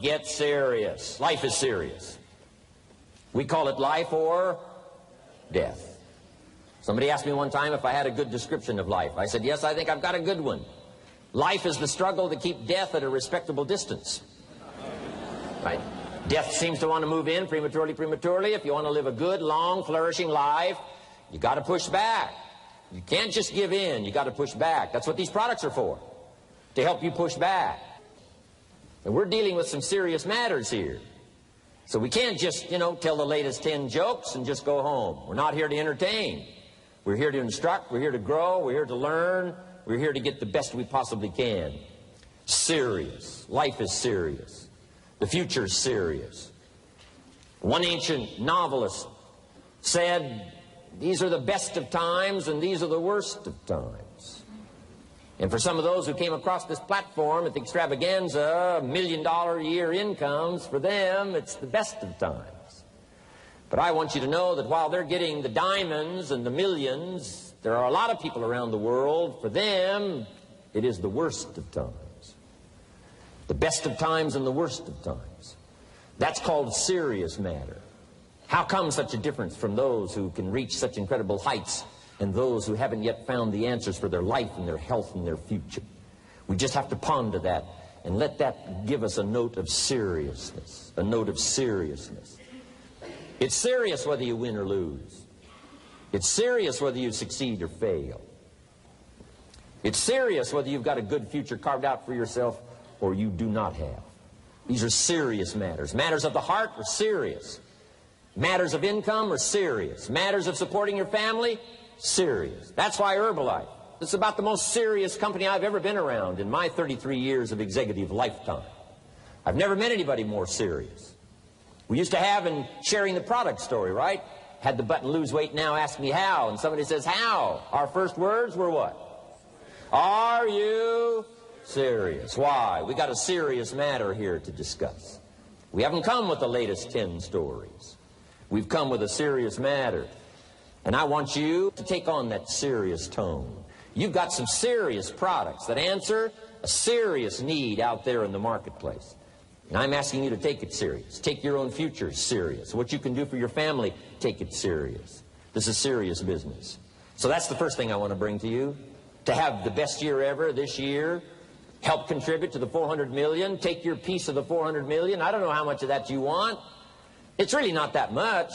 get serious. Life is serious. We call it life or death. Somebody asked me one time if I had a good description of life. I said, yes, I think I've got a good one. Life is the struggle to keep death at a respectable distance. Right? Death seems to want to move in prematurely. If you want to live a good, long, flourishing life, you got to push back. You can't just give in. You got to push back. That's what these products are for, to help you push back. And we're dealing with some serious matters here. So we can't just, tell the latest 10 jokes and just go home. We're not here to entertain. We're here to instruct. We're here to grow. We're here to learn. We're here to get the best we possibly can. Serious. Life is serious. The future is serious. One ancient novelist said, these are the best of times and these are the worst of times. And for some of those who came across this platform at the extravaganza, $1 million a year incomes, for them, it's the best of times. But I want you to know that while they're getting the diamonds and the millions, there are a lot of people around the world, for them, it is the worst of times. The best of times and the worst of times. That's called serious matter. How come such a difference from those who can reach such incredible heights and those who haven't yet found the answers for their life and their health and their future? We just have to ponder that and let that give us a note of seriousness, a note of seriousness. It's serious whether you win or lose. It's serious whether you succeed or fail. It's serious whether you've got a good future carved out for yourself or you do not have. These are serious matters. Matters of the heart are serious. Matters of income are serious. Matters of supporting your family, serious. That's why Herbalife, this is about the most serious company I've ever been around in my 33 years of executive lifetime. I've never met anybody more serious. We used to have in sharing the product story, right? Had the button lose weight now, ask me how. And somebody says, how? Our first words were what? Are you serious? Why? We got a serious matter here to discuss. We haven't come with the latest 10 stories. We've come with a serious matter. And I want you to take on that serious tone. You've got some serious products that answer a serious need out there in the marketplace. And I'm asking you to take it serious. Take your own future serious. What you can do for your family, take it serious. This is serious business. So that's the first thing I want to bring to you. To have the best year ever this year, help contribute to the 400 million, take your piece of the 400 million. I don't know how much of that you want. It's really not that much.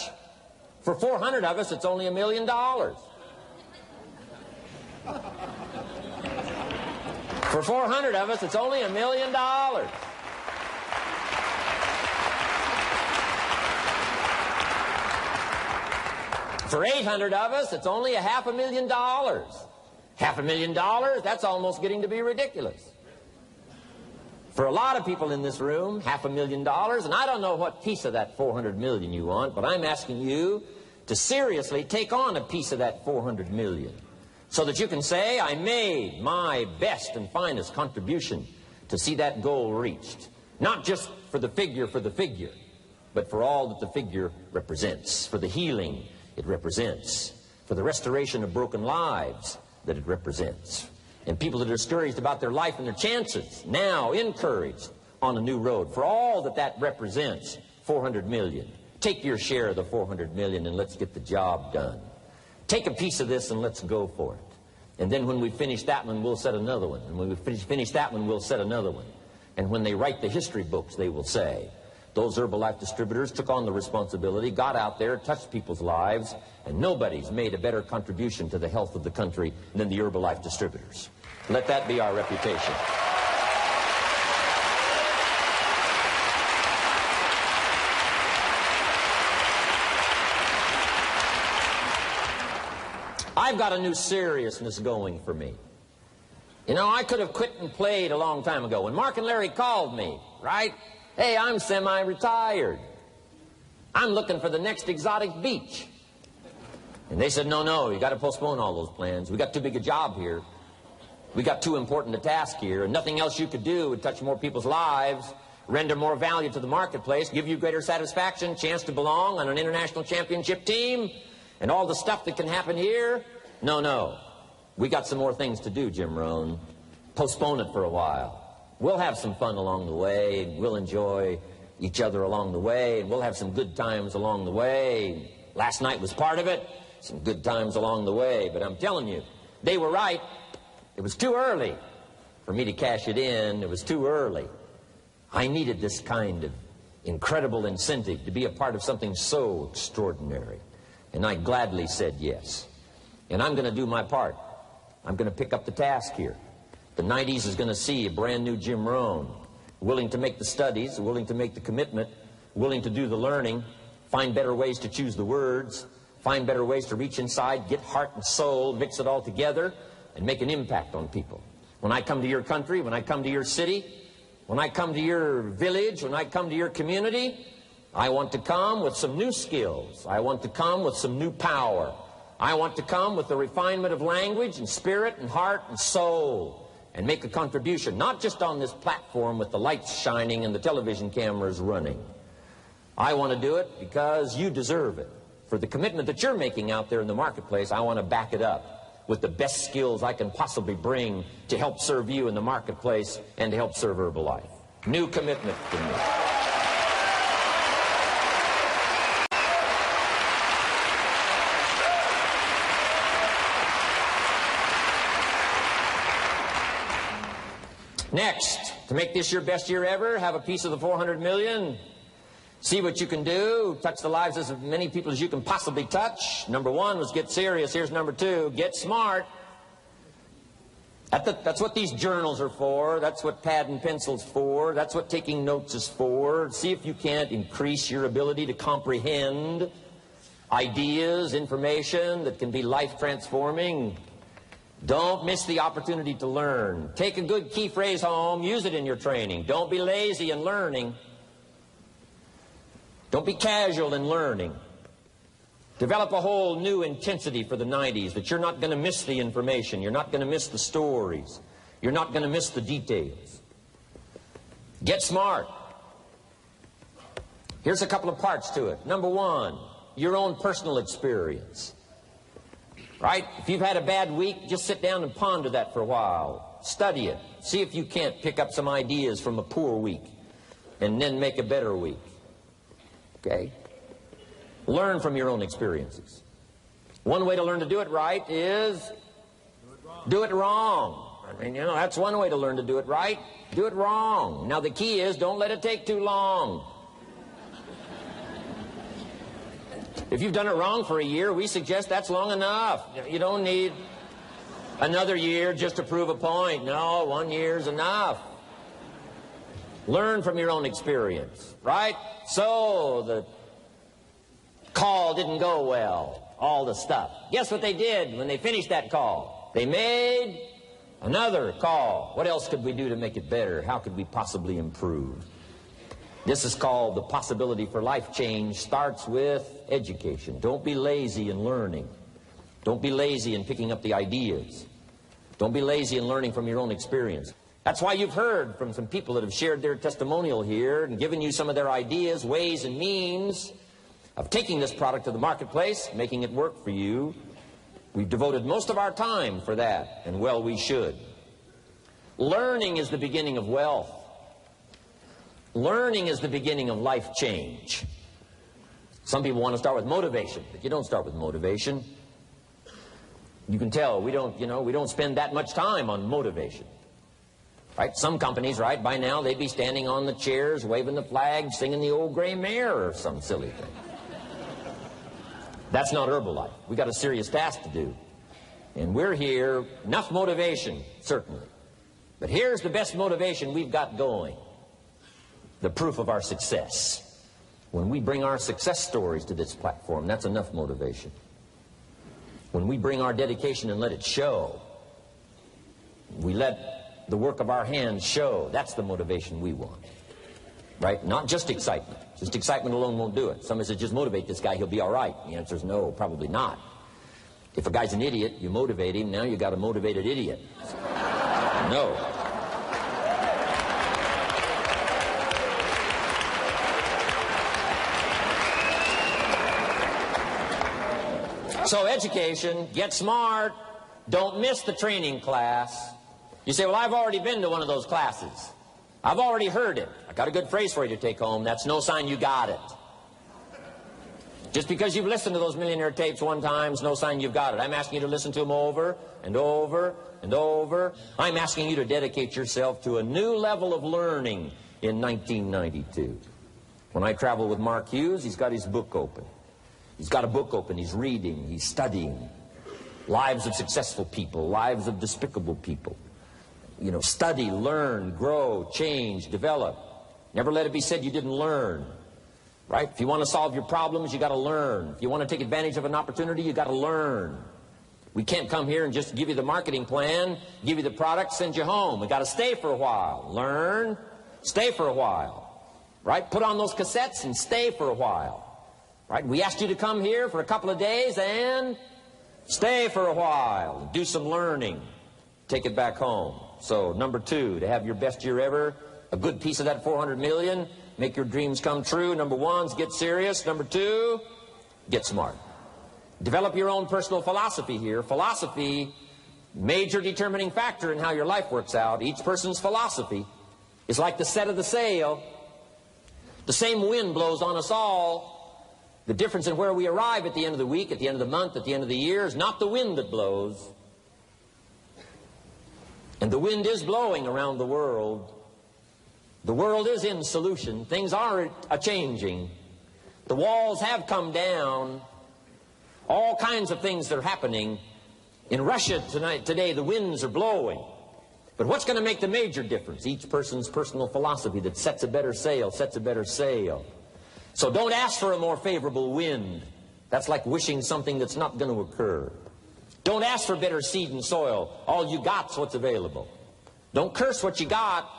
For 400 of us, it's only $1 million. For 400 of us, it's only $1 million. For 800 of us, it's only $500,000. $500,000, that's almost getting to be ridiculous. For a lot of people in this room, $500,000, and I don't know what piece of that 400 million you want, but I'm asking you to seriously take on a piece of that 400 million so that you can say, I made my best and finest contribution to see that goal reached. Not just for the figure, but for all that the figure represents, for the healing it represents, for the restoration of broken lives that it represents. And people that are discouraged about their life and their chances, now encouraged on a new road. For all that that represents, 400 million. Take your share of the 400 million and let's get the job done. Take a piece of this and let's go for it. And then when we finish that one, we'll set another one. And when we finish that one, we'll set another one. And when they write the history books, they will say, those Herbalife distributors took on the responsibility, got out there, touched people's lives, and nobody's made a better contribution to the health of the country than the Herbalife distributors. Let that be our reputation. I've got a new seriousness going for me. You know, I could have quit and played a long time ago. When Mark and Larry called me, right? Hey, I'm semi-retired. I'm looking for the next exotic beach. And they said, no, you got to postpone all those plans. We got too big a job here. We got too important a task here, and nothing else you could do would touch more people's lives, render more value to the marketplace, give you greater satisfaction, chance to belong on an international championship team, and all the stuff that can happen here. No. We got some more things to do, Jim Rohn. Postpone it for a while. We'll have some fun along the way, and we'll enjoy each other along the way, and we'll have some good times along the way. Last night was part of it, some good times along the way, but I'm telling you, they were right. It was too early for me to cash it in. It was too early. I needed this kind of incredible incentive to be a part of something so extraordinary, and I gladly said yes. And I'm going to do my part. I'm going to pick up the task here. The 90s is going to see a brand new Jim Rohn, willing to make the studies, willing to make the commitment, willing to do the learning, find better ways to choose the words, find better ways to reach inside, get heart and soul, mix it all together, and make an impact on people. When I come to your country, when I come to your city, when I come to your village, when I come to your community, I want to come with some new skills. I want to come with some new power. I want to come with the refinement of language and spirit and heart and soul, and make a contribution, not just on this platform with the lights shining and the television cameras running. I want to do it because you deserve it. For the commitment that you're making out there in the marketplace, I want to back it up with the best skills I can possibly bring to help serve you in the marketplace and to help serve Herbalife. New commitment to me. Next, to make this your best year ever, have a piece of the 400 million. See what you can do. Touch the lives of as many people as you can possibly touch. Number one was get serious. Here's number two, get smart. That's what these journals are for. That's what pad and pencil's for. That's what taking notes is for. See if you can't increase your ability to comprehend ideas, information that can be life-transforming. Don't miss the opportunity to learn. Take a good key phrase home, use it in your training. Don't be lazy in learning. Don't be casual in learning. Develop a whole new intensity for the 90s that you're not going to miss the information. You're not going to miss the stories. You're not going to miss the details. Get smart. Here's a couple of parts to it. Number one, your own personal experience. Right? If you've had a bad week, just sit down and ponder that for a while. Study it. See if you can't pick up some ideas from a poor week and then make a better week. Okay? Learn from your own experiences. One way to learn to do it right is do it wrong. I mean, you know, that's one way to learn to do it right. Do it wrong. Now, the key is don't let it take too long. If you've done it wrong for a year, we suggest that's long enough. You don't need another year just to prove a point. No, 1 year's enough. Learn from your own experience, right? So the call didn't go well, all the stuff. Guess what they did when they finished that call? They made another call. What else could we do to make it better? How could we possibly improve? This is called the possibility for life change. Starts with education. Don't be lazy in learning. Don't be lazy in picking up the ideas. Don't be lazy in learning from your own experience. That's why you've heard from some people that have shared their testimonial here and given you some of their ideas, ways, and means of taking this product to the marketplace, making it work for you. We've devoted most of our time for that, and well, we should. Learning is the beginning of wealth. Learning is the beginning of life change. Some people want to start with motivation, but you don't start with motivation. You can tell we don't spend that much time on motivation. Right? Some companies, right, by now they'd be standing on the chairs, waving the flag, singing the old gray mare or some silly thing. That's not Herbalife. We got a serious task to do. And we're here, enough motivation, certainly. But here's the best motivation we've got going. The proof of our success. When we bring our success stories to this platform, that's enough motivation. When we bring our dedication and let it show, we let the work of our hands show, that's the motivation we want. Right? Not just excitement. Just excitement alone won't do it. Somebody says, just motivate this guy, he'll be all right. The answer is no, probably not. If a guy's an idiot, you motivate him, now you got a motivated idiot. No. So education, get smart, don't miss the training class. You say, well, I've already been to one of those classes. I've already heard it. I got a good phrase for you to take home. That's no sign you got it. Just because you've listened to those millionaire tapes one time is no sign you've got it. I'm asking you to listen to them over and over and over. I'm asking you to dedicate yourself to a new level of learning in 1992. When I travel with Mark Hughes, he's got his book open. He's got a book open. He's reading. He's studying. Lives of successful people. Lives of despicable people. You know, study, learn, grow, change, develop. Never let it be said you didn't learn. Right? If you want to solve your problems, you got to learn. If you want to take advantage of an opportunity, you got to learn. We can't come here and just give you the marketing plan, give you the product, send you home. We got to stay for a while. Learn, stay for a while. Right? Put on those cassettes and stay for a while. Right? We asked you to come here for a couple of days and stay for a while. Do some learning. Take it back home. So, number 2, to have your best year ever, a good piece of that 400 million, make your dreams come true. Number 1 is get serious. Number 2, get smart. Develop your own personal philosophy here. Philosophy, major determining factor in how your life works out. Each person's philosophy is like the set of the sail. The same wind blows on us all. The difference in where we arrive at the end of the week, at the end of the month, at the end of the year is not the wind that blows. And the wind is blowing around the world. The world is in solution. Things are a-changing. The walls have come down. All kinds of things that are happening. In Russia today, the winds are blowing. But what's going to make the major difference? Each person's personal philosophy that sets a better sail, sets a better sail. So don't ask for a more favorable wind. That's like wishing something that's not going to occur. Don't ask for better seed and soil. All you got's what's available. Don't curse what you got.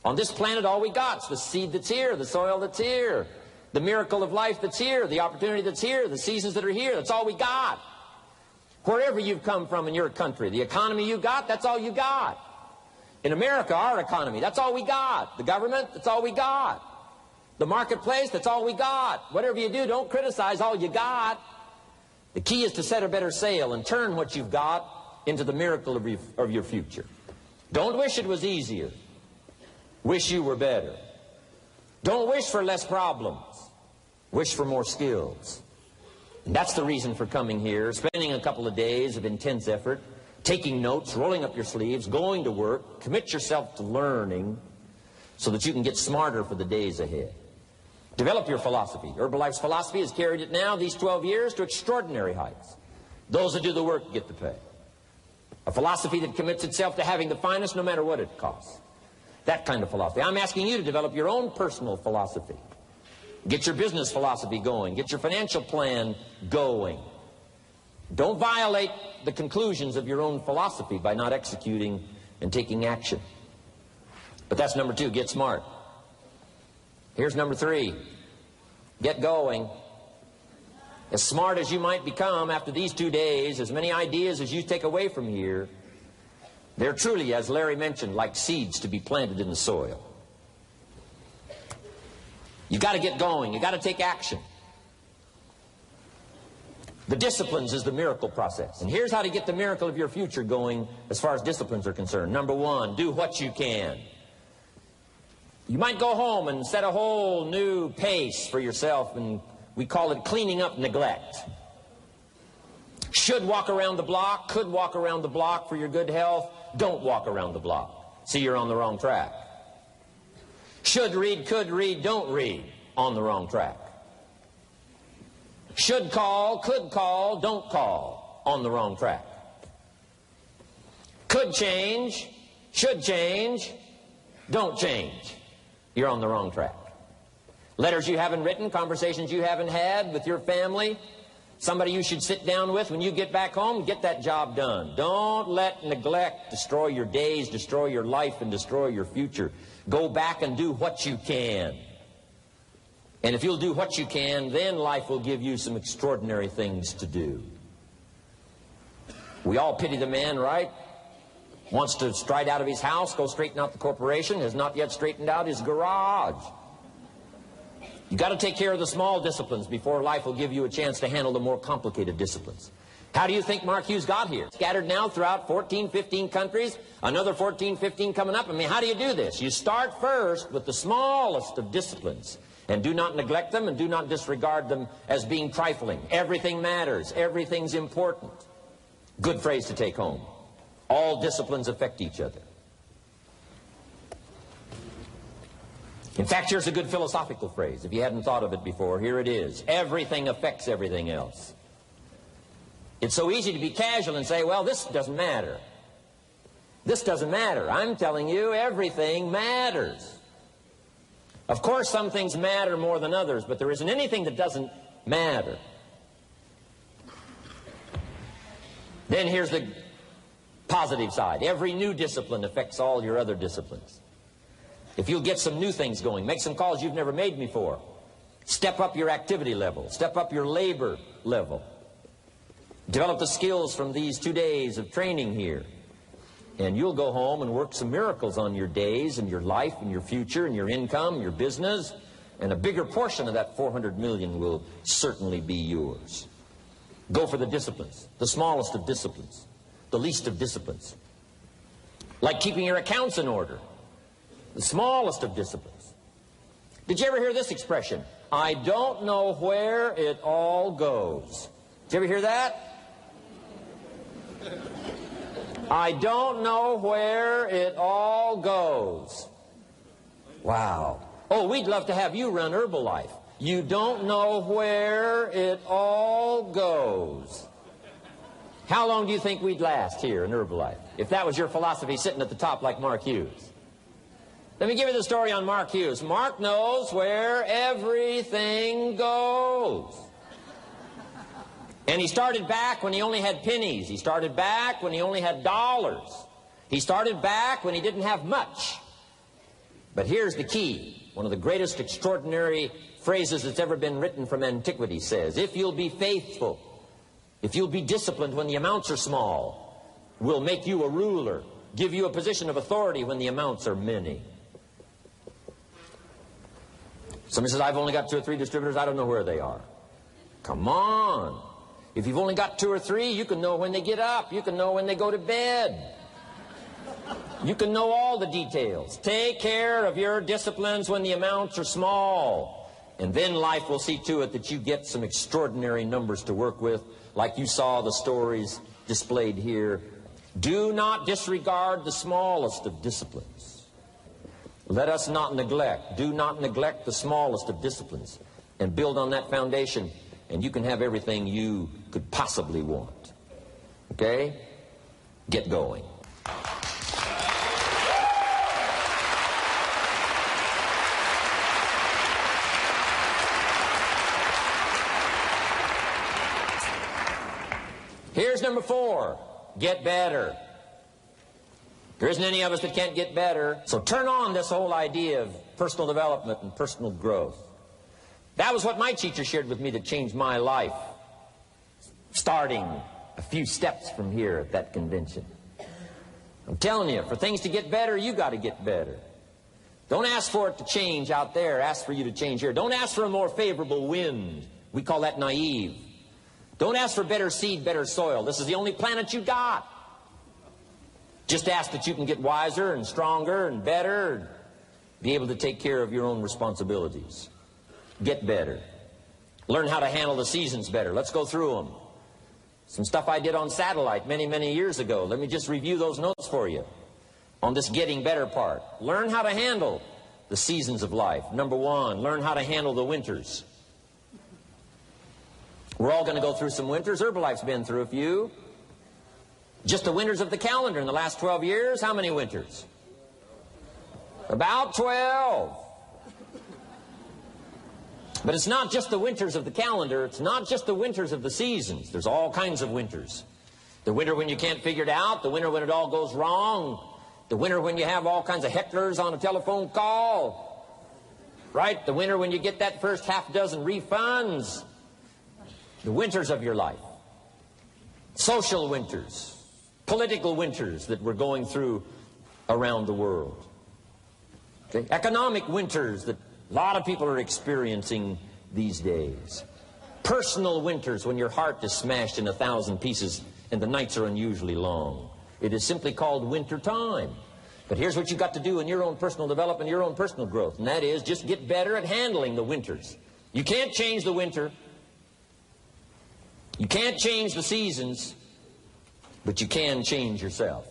On this planet, all we got's the seed that's here, the soil that's here, the miracle of life that's here, the opportunity that's here, the seasons that are here. That's all we got. Wherever you've come from in your country, the economy you got, that's all you got. In America, our economy, that's all we got. The government, that's all we got. The marketplace, that's all we got. Whatever you do, don't criticize all you got. The key is to set a better sail and turn what you've got into the miracle of your future. Don't wish it was easier. Wish you were better. Don't wish for less problems. Wish for more skills. And that's the reason for coming here, spending a couple of days of intense effort, taking notes, rolling up your sleeves, going to work, commit yourself to learning so that you can get smarter for the days ahead. Develop your philosophy. Herbalife's philosophy has carried it now, these 12 years, to extraordinary heights. Those that do the work get the pay. A philosophy that commits itself to having the finest no matter what it costs. That kind of philosophy. I'm asking you to develop your own personal philosophy. Get your business philosophy going. Get your financial plan going. Don't violate the conclusions of your own philosophy by not executing and taking action. But that's number 2, get smart. Here's number 3, get going. As smart as you might become after these 2 days, as many ideas as you take away from here, they're truly, as Larry mentioned, like seeds to be planted in the soil. You got to get going. You got to take action. The disciplines is the miracle process. And here's how to get the miracle of your future going as far as disciplines are concerned. Number 1, do what you can. You might go home and set a whole new pace for yourself, and we call it cleaning up neglect. Should walk around the block, could walk around the block for your good health. Don't walk around the block. See, you're on the wrong track. Should read, could read, don't read. On the wrong track. Should call, could call, don't call. On the wrong track. Could change, should change, don't change. You're on the wrong track. Letters you haven't written, conversations you haven't had with your family, somebody you should sit down with when you get back home, get that job done. Don't let neglect destroy your days, destroy your life, and destroy your future. Go back and do what you can. And if you'll do what you can, then life will give you some extraordinary things to do. We all pity the man, right? Wants to stride out of his house, go straighten out the corporation, has not yet straightened out his garage. You got to take care of the small disciplines before life will give you a chance to handle the more complicated disciplines. How do you think Mark Hughes got here? Scattered now throughout 14, 15 countries, another 14, 15 coming up. I mean, how do you do this? You start first with the smallest of disciplines, and do not neglect them and do not disregard them as being trifling. Everything matters. Everything's important. Good phrase to take home. All disciplines affect each other. In fact, here's a good philosophical phrase. If you hadn't thought of it before, here it is. Everything affects everything else. It's so easy to be casual and say, well, this doesn't matter. This doesn't matter. I'm telling you, everything matters. Of course, some things matter more than others, but there isn't anything that doesn't matter. Then here's the positive side. Every new discipline affects all your other disciplines. If you'll get some new things going, make some calls you've never made before. Step up your activity level. Step up your labor level. Develop the skills from these 2 days of training here. And you'll go home and work some miracles on your days and your life and your future and your income, your business. And a bigger portion of that 400 million will certainly be yours. Go for the disciplines, the smallest of disciplines, the least of disciplines. Like keeping your accounts in order, the smallest of disciplines. Did you ever hear this expression? I don't know where it all goes. Did you ever hear that? I don't know where it all goes. Wow. Oh, we'd love to have you run Herbalife. You don't know where it all goes. How long do you think we'd last here in Herbalife if that was your philosophy sitting at the top like Mark Hughes? Let me give you the story on Mark Hughes. Mark knows where everything goes. And he started back when he only had pennies. He started back when he only had dollars. He started back when he didn't have much. But here's the key. One of the greatest extraordinary phrases that's ever been written from antiquity says, if you'll be faithful, if you'll be disciplined when the amounts are small, we'll make you a ruler, give you a position of authority when the amounts are many. Somebody says, I've only got 2 or 3 distributors, I don't know where they are. Come on. If you've only got 2 or 3, you can know when they get up. You can know when they go to bed. You can know all the details. Take care of your disciplines when the amounts are small. And then life will see to it that you get some extraordinary numbers to work with, like you saw the stories displayed here. Do not disregard the smallest of disciplines. Let us not neglect. Do not neglect the smallest of disciplines. And build on that foundation, and you can have everything you could possibly want. Okay? Get going. Here's number 4. Get better. There isn't any of us that can't get better. So turn on this whole idea of personal development and personal growth. That was what my teacher shared with me that changed my life, starting a few steps from here at that convention. I'm telling you, for things to get better, you got to get better. Don't ask for it to change out there. Ask for you to change here. Don't ask for a more favorable wind. We call that naive. Don't ask for better seed, better soil. This is the only planet you got. Just ask that you can get wiser and stronger and better and be able to take care of your own responsibilities. Get better. Learn how to handle the seasons better. Let's go through them. Some stuff I did on satellite many, many years ago. Let me just review those notes for you on this getting better part. Learn how to handle the seasons of life. Number 1, learn how to handle the winters. We're all going to go through some winters. Herbalife's been through a few. Just the winters of the calendar in the last 12 years, how many winters? About 12. But it's not just the winters of the calendar. It's not just the winters of the seasons. There's all kinds of winters. The winter when you can't figure it out. The winter when it all goes wrong. The winter when you have all kinds of hecklers on a telephone call. Right? The winter when you get that first half dozen refunds. The winters of your life. Social winters. Political winters that we're going through around the world. Okay? Economic winters that a lot of people are experiencing these days. Personal winters when your heart is smashed in 1,000 pieces and the nights are unusually long. It is simply called winter time. But here's what you've got to do in your own personal development, your own personal growth, and that is just get better at handling the winters. You can't change the winter. You can't change the seasons, but you can change yourself.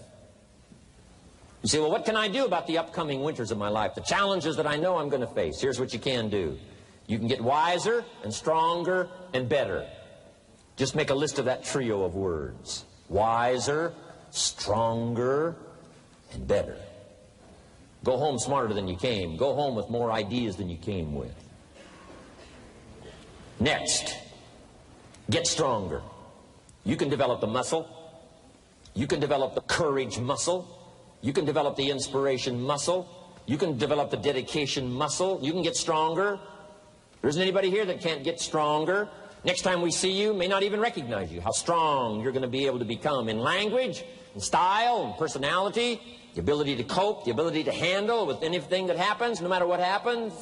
You say, well, what can I do about the upcoming winters of my life, the challenges that I know I'm going to face? Here's what you can do. You can get wiser and stronger and better. Just make a list of that trio of words. Wiser, stronger, and better. Go home smarter than you came. Go home with more ideas than you came with. Next, get stronger. You can develop the muscle. You can develop the courage muscle. You can develop the inspiration muscle. You can develop the dedication muscle. You can get stronger. There isn't anybody here that can't get stronger. Next time we see you, may not even recognize you. How strong you're going to be able to become in language, in style, in personality, the ability to cope, the ability to handle with anything that happens, no matter what happens.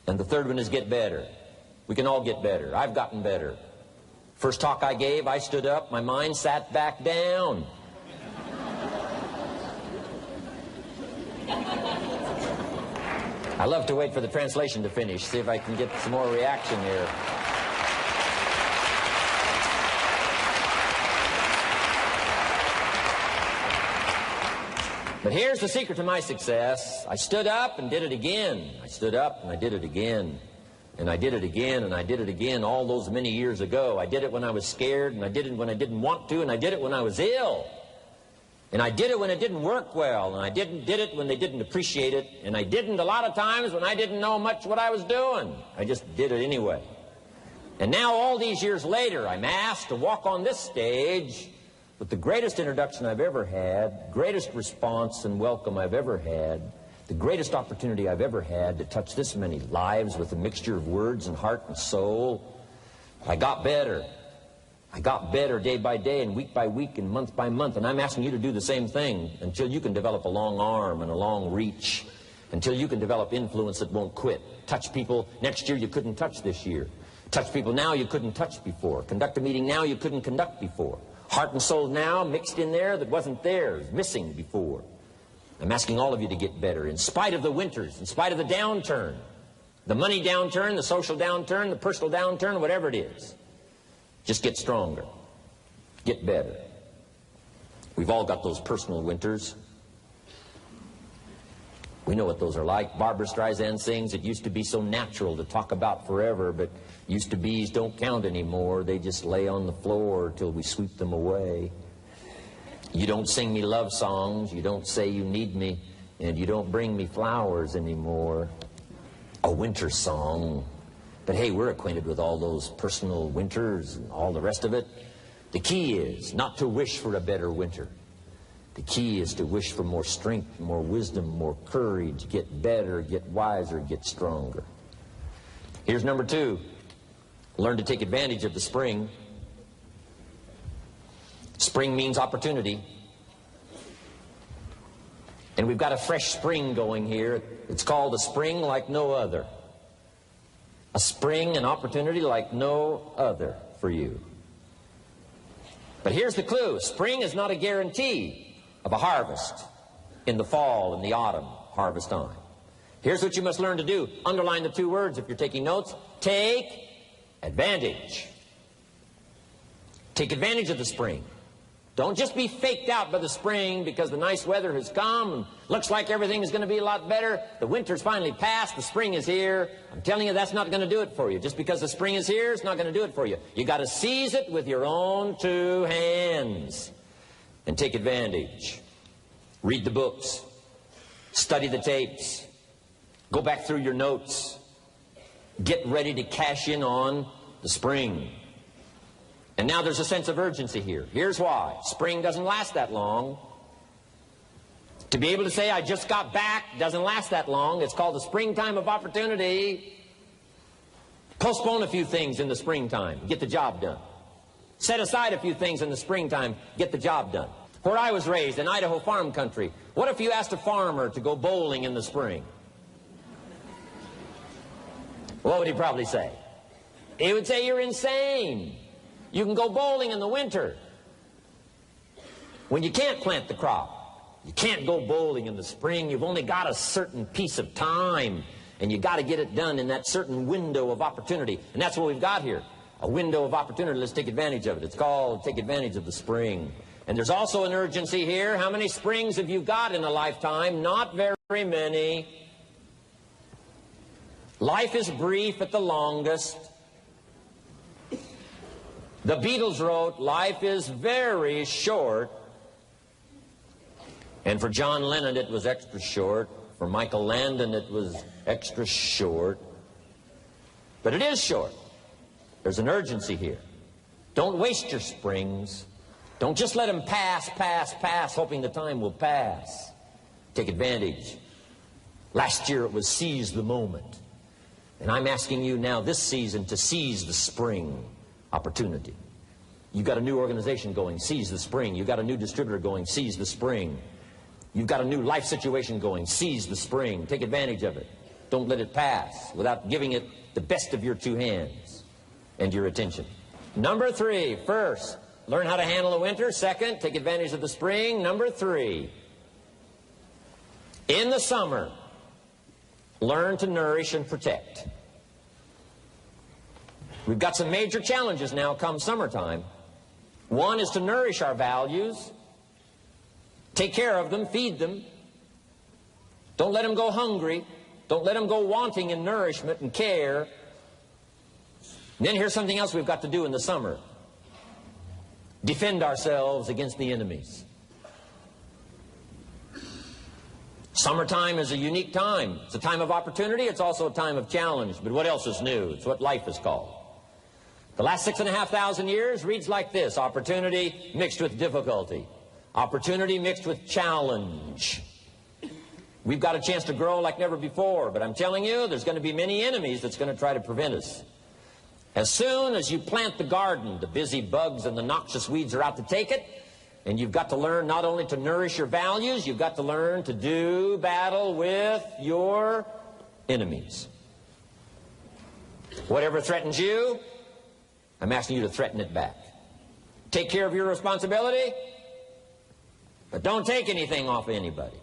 And the third one is get better. We can all get better. I've gotten better. First talk I gave, I stood up, my mind sat back down. I love to wait for the translation to finish, see if I can get some more reaction here. But here's the secret to my success. I stood up and did it again. I stood up and I did it again. And I did it again and I did it again all those many years ago. I did it when I was scared, and I did it when I didn't want to, and I did it when I was ill. And I did it when it didn't work well, and I did it when they didn't appreciate it, and I didn't a lot of times when I didn't know much what I was doing. I just did it anyway. And now all these years later, I'm asked to walk on this stage with the greatest introduction I've ever had, greatest response and welcome I've ever had, the greatest opportunity I've ever had to touch this many lives with a mixture of words and heart and soul. I got better. I got better day by day and week by week and month by month, and I'm asking you to do the same thing until you can develop a long arm and a long reach, until you can develop influence that won't quit. Touch people next year you couldn't touch this year. Touch people now you couldn't touch before. Conduct a meeting now you couldn't conduct before. Heart and soul now mixed in there that wasn't there, missing before. I'm asking all of you to get better in spite of the winters, in spite of the downturn, the money downturn, the social downturn, the personal downturn, whatever it is. Just get stronger. Get better. We've all got those personal winters. We know what those are like. Barbara Streisand sings, it used to be so natural to talk about forever, but used to be's don't count anymore. They just lay on the floor till we sweep them away. You don't sing me love songs. You don't say you need me. And you don't bring me flowers anymore. A winter song. But hey, we're acquainted with all those personal winters and all the rest of it. The key is not to wish for a better winter. The key is to wish for more strength, more wisdom, more courage, get better, get wiser, get stronger. Here's number 2. Learn to take advantage of the spring. Spring means opportunity. And we've got a fresh spring going here. It's called a spring like no other. A spring, an opportunity like no other for you. But here's the clue. Spring is not a guarantee of a harvest in the fall and the autumn harvest time. Here's what you must learn to do. Underline the 2 words if you're taking notes. Take advantage. Take advantage of the spring. Don't just be faked out by the spring because the nice weather has come and looks like everything is going to be a lot better. The winter's finally passed. The spring is here. I'm telling you, that's not going to do it for you. Just because the spring is here, it's not going to do it for you. You got to seize it with your own 2 hands and take advantage. Read the books. Study the tapes. Go back through your notes. Get ready to cash in on the spring. And now there's a sense of urgency here. Here's why. Spring doesn't last that long. To be able to say, I just got back, doesn't last that long. It's called the springtime of opportunity. Postpone a few things in the springtime. Get the job done. Set aside a few things in the springtime. Get the job done. Where I was raised, in Idaho farm country, what if you asked a farmer to go bowling in the spring? What would he probably say? He would say you're insane. You can go bowling in the winter when you can't plant the crop. You can't go bowling in the spring. You've only got a certain piece of time, and you got to get it done in that certain window of opportunity. And that's what we've got here, a window of opportunity. Let's take advantage of it. It's called take advantage of the spring. And there's also an urgency here. How many springs have you got in a lifetime? Not very many. Life is brief at the longest. The Beatles wrote, life is very short. And for John Lennon, it was extra short. For Michael Landon, it was extra short. But it is short. There's an urgency here. Don't waste your springs. Don't just let them pass, hoping the time will pass. Take advantage. Last year it was seize the moment. And I'm asking you now this season to seize the spring opportunity. You've got a new organization going, seize the spring. You've got a new distributor going, seize the spring. You've got a new life situation going, seize the spring. Take advantage of it. Don't let it pass without giving it the best of your two hands and your attention. Number 3, first, learn how to handle the winter. Second, take advantage of the spring. Number 3, in the summer, learn to nourish and protect. We've got some major challenges now come summertime. One is to nourish our values. Take care of them, feed them. Don't let them go hungry. Don't let them go wanting in nourishment and care. And then here's something else we've got to do in the summer. Defend ourselves against the enemies. Summertime is a unique time. It's a time of opportunity. It's also a time of challenge. But what else is new? It's what life is called. The last 6,500 years reads like this: opportunity mixed with difficulty. Opportunity mixed with challenge. We've got a chance to grow like never before, but I'm telling you, there's going to be many enemies that's going to try to prevent us. As soon as you plant the garden, the busy bugs and the noxious weeds are out to take it, and you've got to learn not only to nourish your values, you've got to learn to do battle with your enemies. Whatever threatens you, I'm asking you to threaten it back. Take care of your responsibility, but don't take anything off of anybody.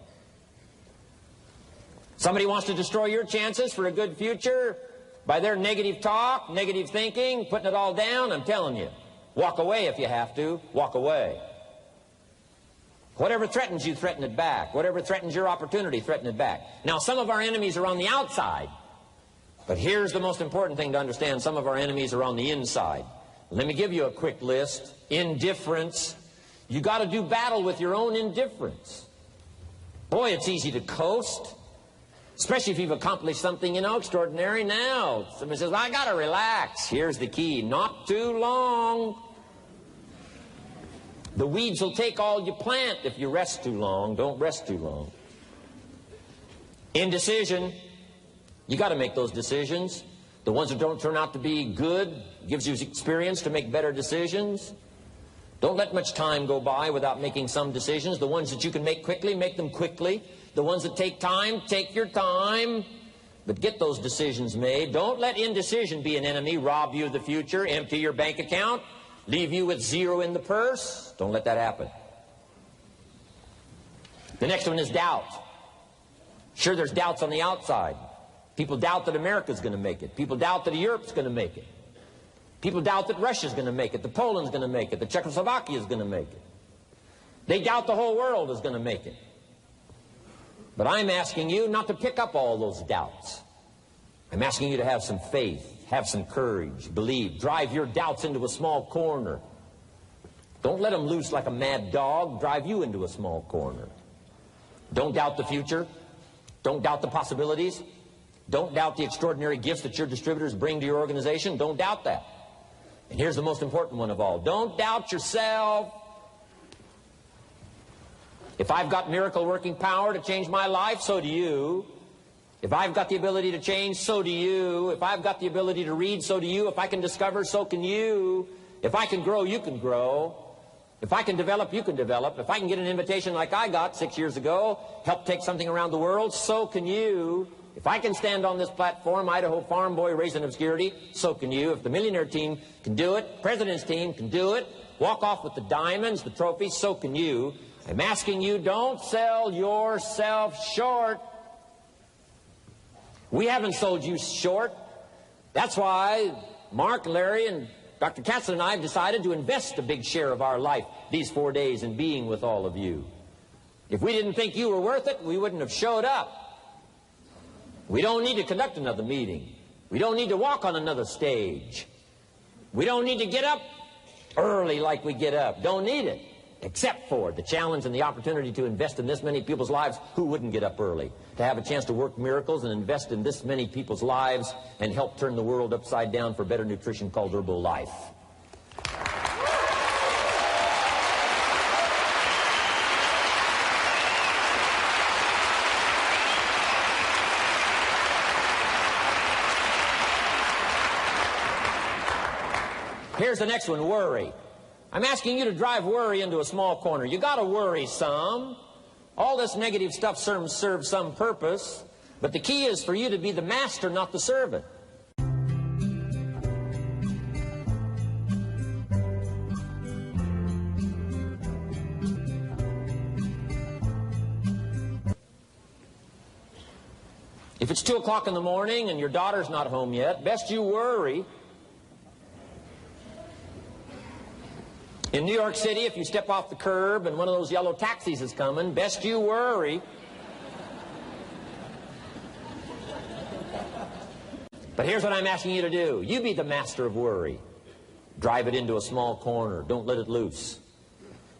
Somebody wants to destroy your chances for a good future by their negative talk, negative thinking, putting it all down. I'm telling you, walk away if you have to. Walk away. Whatever threatens you, threaten it back. Whatever threatens your opportunity, threaten it back. Now, some of our enemies are on the outside, but here's the most important thing to understand. Some of our enemies are on the inside. Let me give you a quick list. Indifference. You got to do battle with your own indifference. Boy, it's easy to coast, especially if you've accomplished something, extraordinary. Now, somebody says, I got to relax. Here's the key. Not too long. The weeds will take all you plant if you rest too long. Don't rest too long. Indecision. You got to make those decisions. The ones that don't turn out to be good gives you experience to make better decisions. Don't let much time go by without making some decisions. The ones that you can make quickly, make them quickly. The ones that take time, take your time. But get those decisions made. Don't let indecision be an enemy, rob you of the future, empty your bank account, leave you with zero in the purse. Don't let that happen. The next one is doubt. Sure, there's doubts on the outside. People doubt that America's going to make it. People doubt that Europe's going to make it. People doubt that Russia's going to make it, that Poland's going to make it, that Czechoslovakia's going to make it. They doubt the whole world is going to make it. But I'm asking you not to pick up all those doubts. I'm asking you to have some faith, have some courage, believe, drive your doubts into a small corner. Don't let them loose like a mad dog, drive you into a small corner. Don't doubt the future. Don't doubt the possibilities. Don't doubt the extraordinary gifts that your distributors bring to your organization. Don't doubt that. And here's the most important one of all. Don't doubt yourself. If I've got miracle working power to change my life, so do you. If I've got the ability to change, so do you. If I've got the ability to read, so do you. If I can discover, so can you. If I can grow, you can grow. If I can develop, you can develop. If I can get an invitation like I got 6 years ago, help take something around the world, so can you. If I can stand on this platform, Idaho farm boy raised in obscurity, so can you. If the millionaire team can do it, president's team can do it, walk off with the diamonds, the trophies, so can you. I'm asking you, don't sell yourself short. We haven't sold you short. That's why Mark, Larry, and Dr. Katzler and I have decided to invest a big share of our life these 4 days in being with all of you. If we didn't think you were worth it, we wouldn't have showed up. We don't need to conduct another meeting. We don't need to walk on another stage. We don't need to get up early like we get up. Don't need it. Except for the challenge and the opportunity to invest in this many people's lives who wouldn't get up early. To have a chance to work miracles and invest in this many people's lives and help turn the world upside down for better nutrition called Herbalife. Here's the next one, worry. I'm asking you to drive worry into a small corner. You got to worry some. All this negative stuff serves some purpose, but the key is for you to be the master, not the servant. If it's 2 o'clock in the morning and your daughter's not home yet, best you worry. In New York City, if you step off the curb and one of those yellow taxis is coming, best you worry. But here's what I'm asking you to do. You be the master of worry. Drive it into a small corner. Don't let it loose.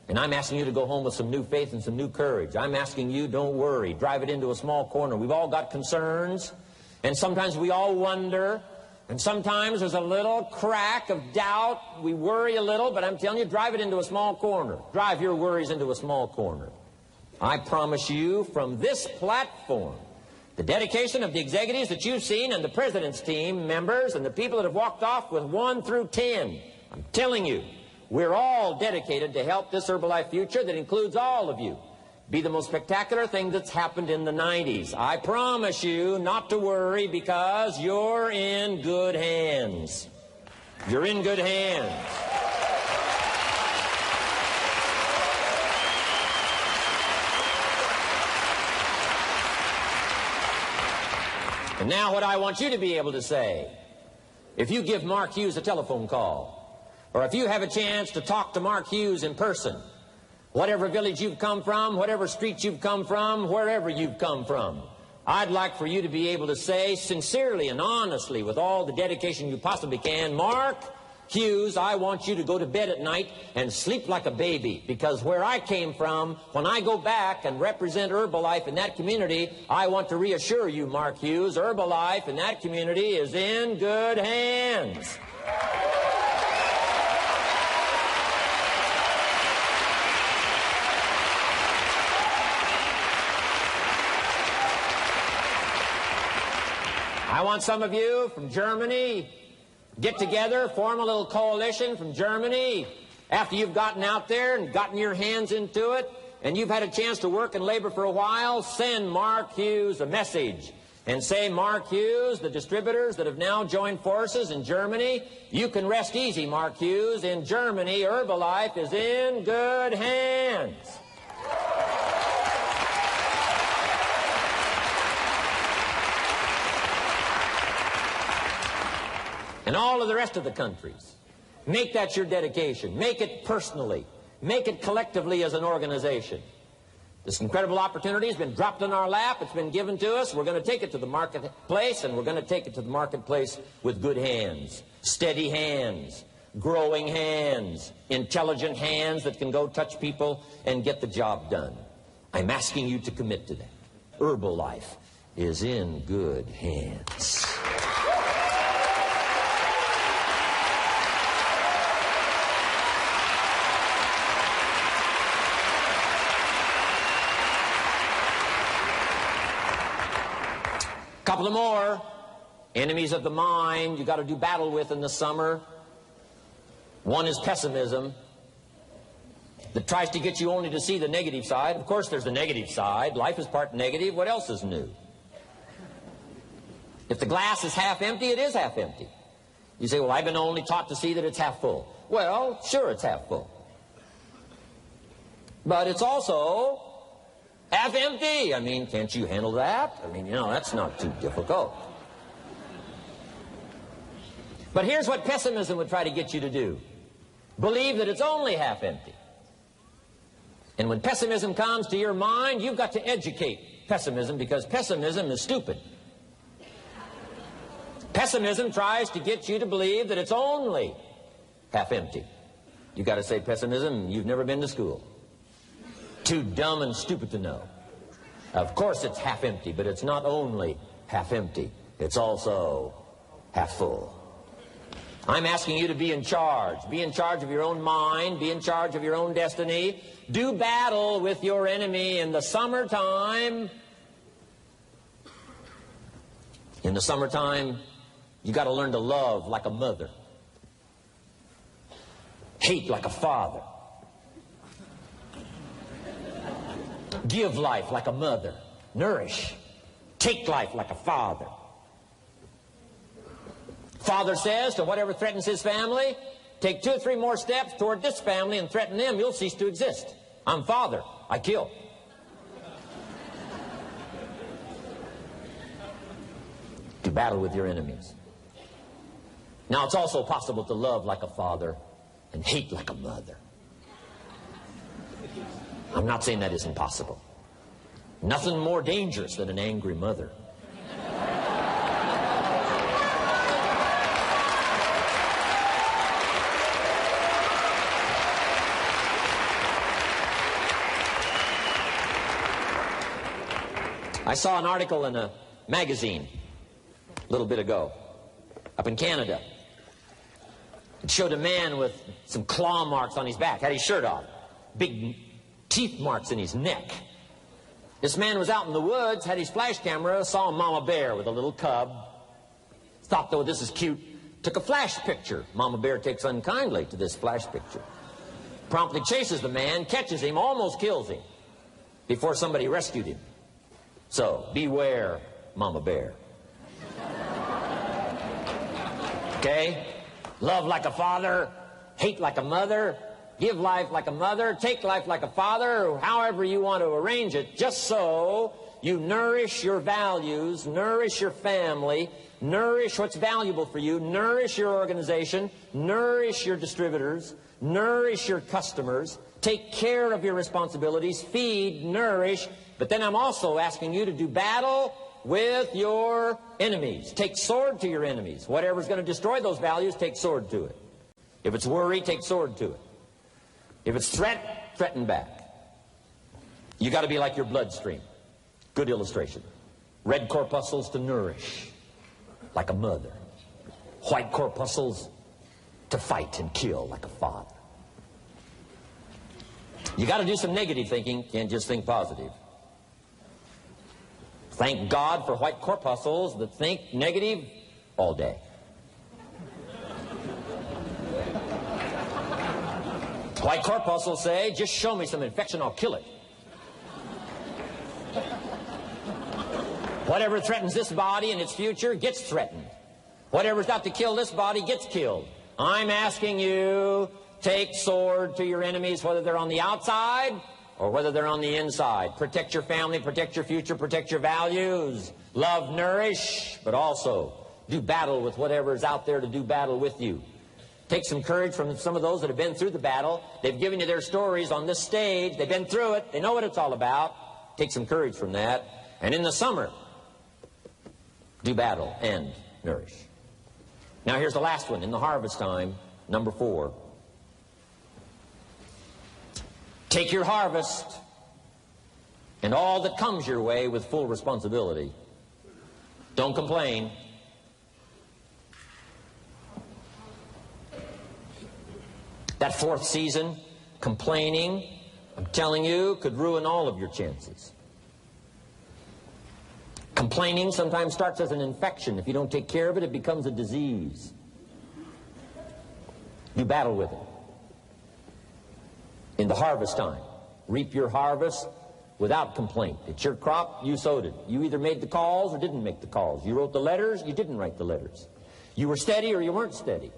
And I'm asking you to go home with some new faith and some new courage. I'm asking you, don't worry. Drive it into a small corner. We've all got concerns, and sometimes we all wonder. And sometimes there's a little crack of doubt. We worry a little, but I'm telling you, drive it into a small corner. Drive your worries into a small corner. I promise you, from this platform, the dedication of the executives that you've seen and the president's team members and the people that have walked off with 1 through 10, I'm telling you, we're all dedicated to help this Herbalife future that includes all of you be the most spectacular thing that's happened in the 90s. I promise you not to worry because you're in good hands. You're in good hands. And now what I want you to be able to say, if you give Mark Hughes a telephone call, or if you have a chance to talk to Mark Hughes in person, whatever village you've come from, whatever street you've come from, wherever you've come from, I'd like for you to be able to say sincerely and honestly, with all the dedication you possibly can, Mark Hughes, I want you to go to bed at night and sleep like a baby, because where I came from, when I go back and represent Herbalife in that community, I want to reassure you, Mark Hughes, Herbalife in that community is in good hands. I want some of you from Germany, get together, form a little coalition from Germany. After you've gotten out there and gotten your hands into it, and you've had a chance to work and labor for a while, send Mark Hughes a message and say, Mark Hughes, the distributors that have now joined forces in Germany, you can rest easy, Mark Hughes. In Germany, Herbalife is in good hands. And all of the rest of the countries, make that your dedication. Make it personally. Make it collectively as an organization. This incredible opportunity has been dropped in our lap. It's been given to us. We're going to take it to the marketplace, and we're going to take it to the marketplace with good hands, steady hands, growing hands, intelligent hands that can go touch people and get the job done. I'm asking you to commit to that. Herbalife is in good hands. Couple of more enemies of the mind you got to do battle with in the summer. One is pessimism, that tries to get you only to see the negative side. Of course, there's the negative side. Life is part negative. What else is new? If the glass is half empty, it is half empty. You say, well, I've been only taught to see that it's half full. Well, sure, it's half full. But it's also half empty. I mean, can't you handle that? I mean, you know, that's not too difficult. But here's what pessimism would try to get you to do. Believe that it's only half empty. And when pessimism comes to your mind, you've got to educate pessimism, because pessimism is stupid. Pessimism tries to get you to believe that it's only half empty. You've got to say, pessimism, you've never been to school. Too dumb and stupid to know. Of course it's half empty, but it's not only half empty. It's also half full. I'm asking you to be in charge. Be in charge of your own mind. Be in charge of your own destiny. Do battle with your enemy in the summertime. In the summertime, you got to learn to love like a mother. Hate like a father. Give life like a mother. Nourish. Take life like a father. Father says to whatever threatens his family, take 2 or 3 more steps toward this family and threaten them, you'll cease to exist. I'm father. I kill. Do battle with your enemies. Now, it's also possible to love like a father and hate like a mother. I'm not saying that isn't possible. Nothing more dangerous than an angry mother. I saw an article in a magazine a little bit ago up in Canada. It showed a man with some claw marks on his back, had his shirt off, big teeth marks in his neck. This man was out in the woods, had his flash camera, saw a mama bear with a little cub, thought, though, this is cute, took a flash picture. Mama bear takes unkindly to this flash picture. Promptly chases the man, catches him, almost kills him before somebody rescued him. So, beware, mama bear. Okay? Love like a father, hate like a mother, give life like a mother, take life like a father, however you want to arrange it, just so you nourish your values, nourish your family, nourish what's valuable for you, nourish your organization, nourish your distributors, nourish your customers, take care of your responsibilities, feed, nourish. But then I'm also asking you to do battle with your enemies. Take sword to your enemies. Whatever's going to destroy those values, take sword to it. If it's worry, take sword to it. If it's threat, threaten back. You got to be like your bloodstream. Good illustration. Red corpuscles to nourish, like a mother. White corpuscles to fight and kill, like a father. You got to do some negative thinking. Can't just think positive. Thank God for white corpuscles that think negative all day. White corpuscles say, just show me some infection, I'll kill it. Whatever threatens this body and its future gets threatened. Whatever's out to kill this body gets killed. I'm asking you, take sword to your enemies, whether they're on the outside or whether they're on the inside. Protect your family, protect your future, protect your values. Love, nourish, but also do battle with whatever's out there to do battle with you. Take some courage from some of those that have been through the battle. They've given you their stories on this stage. They've been through it. They know what it's all about. Take some courage from that. And in the summer, do battle and nourish. Now here's the last one. In the harvest time, number 4. Take your harvest and all that comes your way with full responsibility. Don't complain. That 4th season, complaining, I'm telling you, could ruin all of your chances. Complaining sometimes starts as an infection. If you don't take care of it, it becomes a disease. You battle with it. In the harvest time, reap your harvest without complaint. It's your crop, you sowed it. You either made the calls or didn't make the calls. You wrote the letters, you didn't write the letters. You were steady or you weren't steady.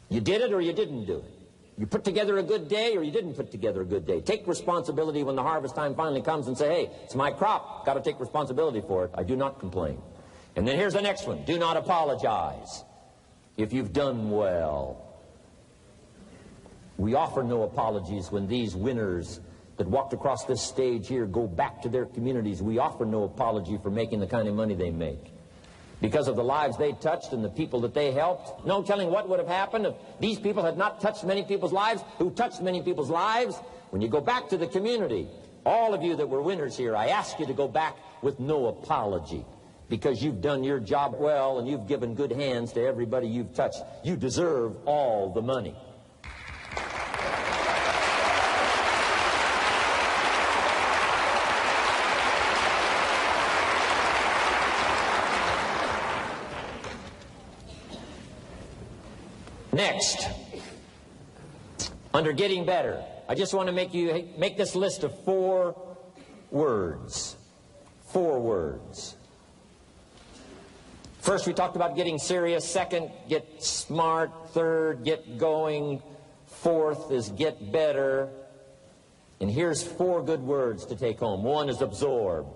You did it or you didn't do it. You put together a good day or you didn't put together a good day. Take responsibility when the harvest time finally comes and say, hey, it's my crop. Got to take responsibility for it. I do not complain. And then here's the next one. Do not apologize if you've done well. We offer no apologies when these winners that walked across this stage here go back to their communities. We offer no apology for making the kind of money they make. Because of the lives they touched and the people that they helped. No telling what would have happened if these people had not touched many people's lives, who touched many people's lives. When you go back to the community, all of you that were winners here, I ask you to go back with no apology. Because you've done your job well and you've given good hands to everybody you've touched. You deserve all the money. Next, under getting better, I just want to make this list of 4 words. 4 words. First, we talked about getting serious. Second, get smart. Third, get going. Fourth is get better. And here's 4 good words to take home. 1 is absorb.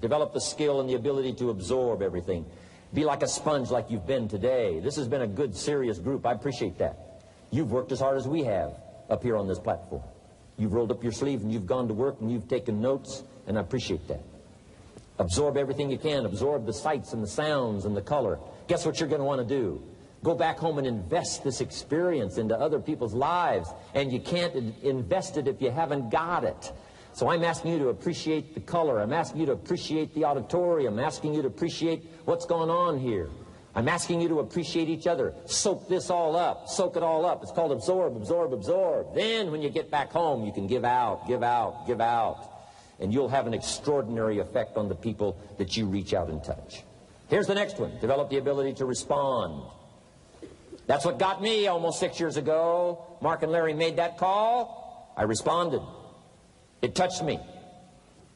Develop the skill and the ability to absorb everything. Be like a sponge like you've been today. This has been a good, serious group. I appreciate that. You've worked as hard as we have up here on this platform. You've rolled up your sleeves and you've gone to work and you've taken notes, and I appreciate that. Absorb everything you can. Absorb the sights and the sounds and the color. Guess what you're going to want to do? Go back home and invest this experience into other people's lives. And you can't invest it if you haven't got it. So I'm asking you to appreciate the color. I'm asking you to appreciate the auditorium. I'm asking you to appreciate what's going on here. I'm asking you to appreciate each other. Soak this all up. Soak it all up. It's called absorb, absorb, absorb. Then when you get back home, you can give out, give out, give out. And you'll have an extraordinary effect on the people that you reach out and touch. Here's the next one. Develop the ability to respond. That's what got me almost 6 years ago. Mark and Larry made that call. I responded. It touched me.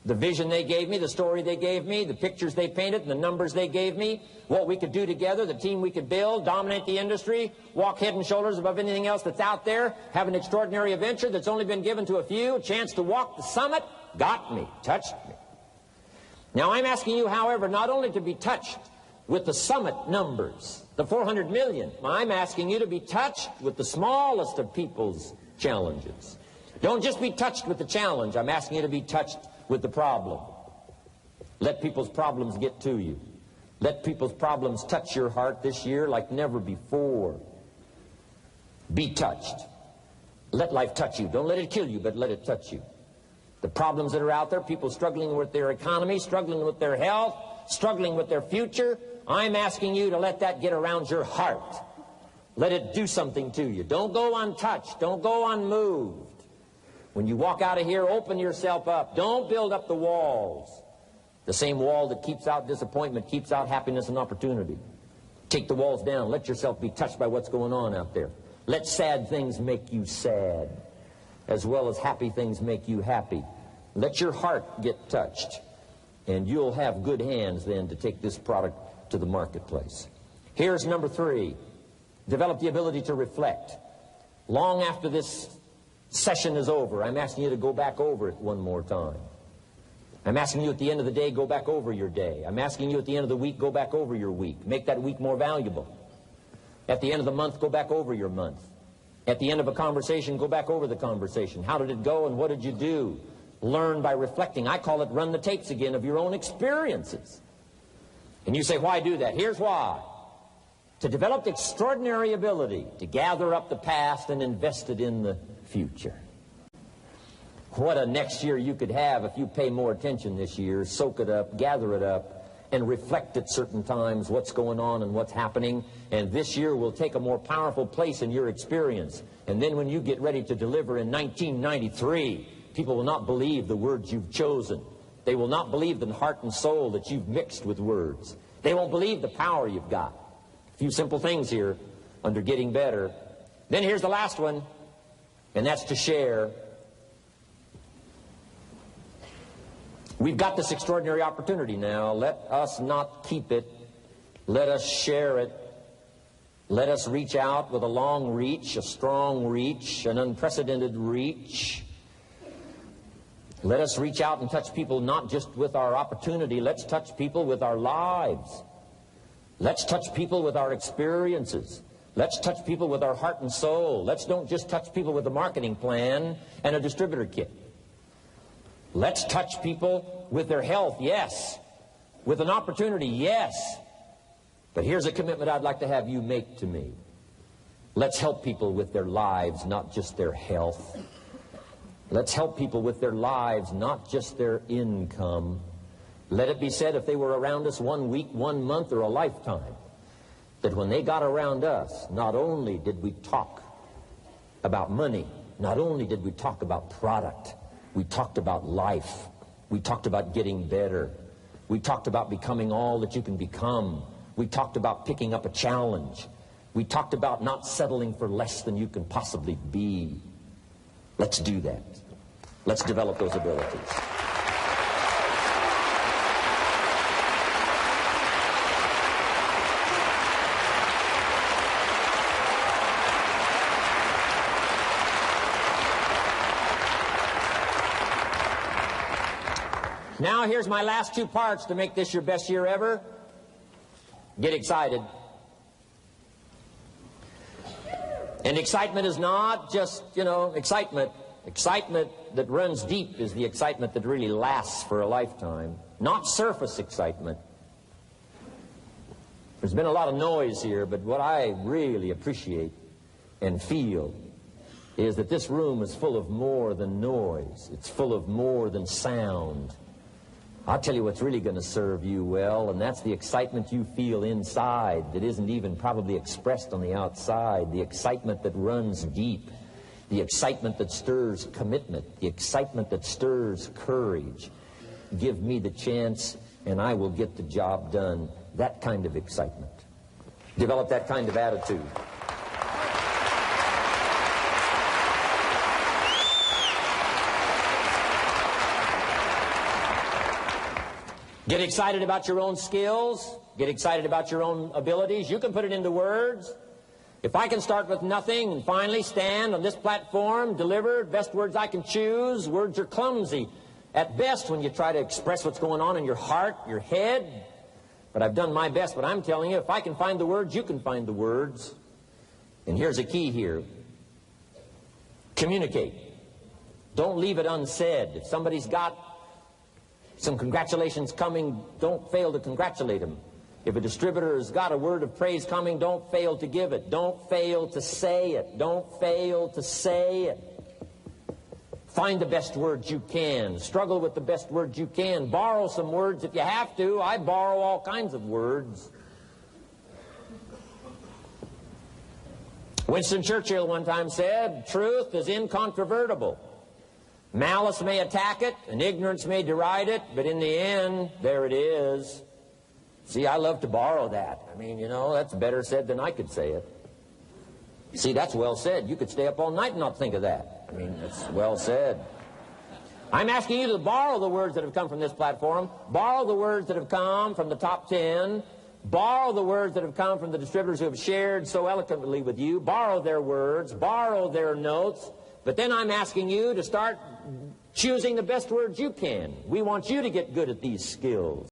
The vision they gave me, the story they gave me, the pictures they painted, and the numbers they gave me, what we could do together, the team we could build, dominate the industry, walk head and shoulders above anything else that's out there, have an extraordinary adventure that's only been given to a few, a chance to walk the summit, got me, touched me. Now I'm asking you, however, not only to be touched with the summit numbers, the 400 million, I'm asking you to be touched with the smallest of people's challenges. Don't just be touched with the challenge. I'm asking you to be touched with the problem. Let people's problems get to you. Let people's problems touch your heart this year like never before. Be touched. Let life touch you. Don't let it kill you, but let it touch you. The problems that are out there, people struggling with their economy, struggling with their health, struggling with their future, I'm asking you to let that get around your heart. Let it do something to you. Don't go untouched. Don't go unmoved. When you walk out of here, open yourself up. Don't build up the walls. The same wall that keeps out disappointment keeps out happiness and opportunity. Take the walls down. Let yourself be touched by what's going on out there. Let sad things make you sad, as well as happy things make you happy. Let your heart get touched, and you'll have good hands then to take this product to the marketplace. Here's number 3. Develop the ability to reflect. Long after this session is over, I'm asking you to go back over it one more time. I'm asking you at the end of the day, go back over your day. I'm asking you at the end of the week, go back over your week. Make that week more valuable. At the end of the month, go back over your month. At the end of a conversation, go back over the conversation. How did it go and what did you do? Learn by reflecting. I call it run the tapes again of your own experiences. And you say, why do that? Here's why. To develop the extraordinary ability to gather up the past and invest it in the future. What a next year you could have if you pay more attention this year, soak it up, gather it up, and reflect at certain times what's going on and what's happening. And this year will take a more powerful place in your experience. And then when you get ready to deliver in 1993, people will not believe the words you've chosen. They will not believe the heart and soul that you've mixed with words. They won't believe the power you've got. A few simple things here under getting better. Then here's the last one, and that's to share. We've got this extraordinary opportunity now. Let us not keep it. Let us share it. Let us reach out with a long reach, a strong reach, an unprecedented reach. Let us reach out and touch people not just with our opportunity. Let's touch people with our lives. Let's touch people with our experiences. Let's touch people with our heart and soul. Let's don't just touch people with a marketing plan and a distributor kit. Let's touch people with their health, yes. With an opportunity, yes. But here's a commitment I'd like to have you make to me. Let's help people with their lives, not just their health. Let's help people with their lives, not just their income. Let it be said, if they were around us 1 week, 1 month, or a lifetime, that when they got around us, not only did we talk about money, not only did we talk about product, we talked about life. We talked about getting better. We talked about becoming all that you can become. We talked about picking up a challenge. We talked about not settling for less than you can possibly be. Let's do that. Let's develop those abilities. Now here's my last 2 parts to make this your best year ever. Get excited. And excitement is not just, excitement. Excitement that runs deep is the excitement that really lasts for a lifetime. Not surface excitement. There's been a lot of noise here, but what I really appreciate and feel is that this room is full of more than noise. It's full of more than sound. I'll tell you what's really going to serve you well, and that's the excitement you feel inside that isn't even probably expressed on the outside, the excitement that runs deep, the excitement that stirs commitment, the excitement that stirs courage. Give me the chance, and I will get the job done. That kind of excitement. Develop that kind of attitude. Get excited about your own skills. Get excited about your own abilities. You can put it into words. If I can start with nothing and finally stand on this platform, deliver best words I can choose, words are clumsy at best when you try to express what's going on in your heart, your head. But I've done my best. But I'm telling you, if I can find the words, you can find the words. And here's a key here. Communicate. Don't leave it unsaid. If somebody's got some congratulations coming, don't fail to congratulate them. If a distributor has got a word of praise coming, don't fail to give it. Don't fail to say it. Don't fail to say it. Find the best words you can. Struggle with the best words you can. Borrow some words if you have to. I borrow all kinds of words. Winston Churchill one time said, truth is incontrovertible. Malice may attack it, and ignorance may deride it, but in the end, there it is. See, I love to borrow that. I mean, that's better said than I could say it. See, that's well said. You could stay up all night and not think of that. I mean, that's well said. I'm asking you to borrow the words that have come from this platform, borrow the words that have come from the top 10, borrow the words that have come from the distributors who have shared so eloquently with you, borrow their words, borrow their notes, but then I'm asking you to start choosing the best words you can. We want you to get good at these skills.